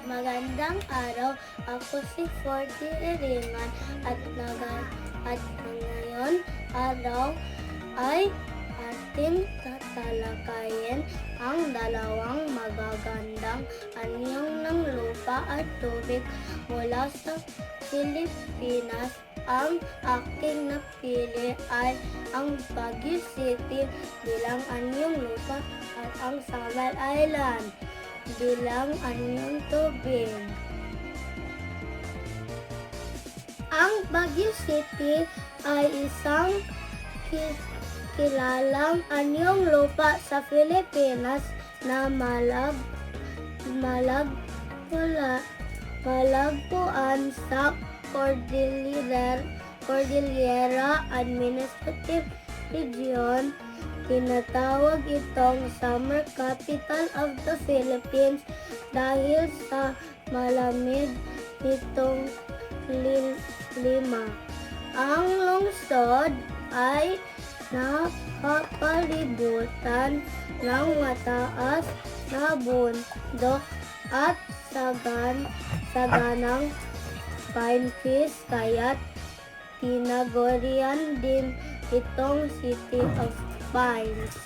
Magandang araw, ako si Forty Iriman at ngayon araw ay ating tatalakayin ang dalawang magagandang anyong ng lupa at tubig mula sa Pilipinas. Ang aking napili ay ang Baguio City bilang anyong lupa at ang Samar Island bilang anyong tubig. Ang Baguio City ay isang kilalang anyong lupa sa Pilipinas na malagpuan sa Cordillera Administrative Region. Tinatawag itong Summer Capital of the Philippines dahil sa malamig nitong klima. Ang lungsod ay napapalibutan ng mataas na bundok at saganang pine trees, kaya't tinagurian din itong City of Pines.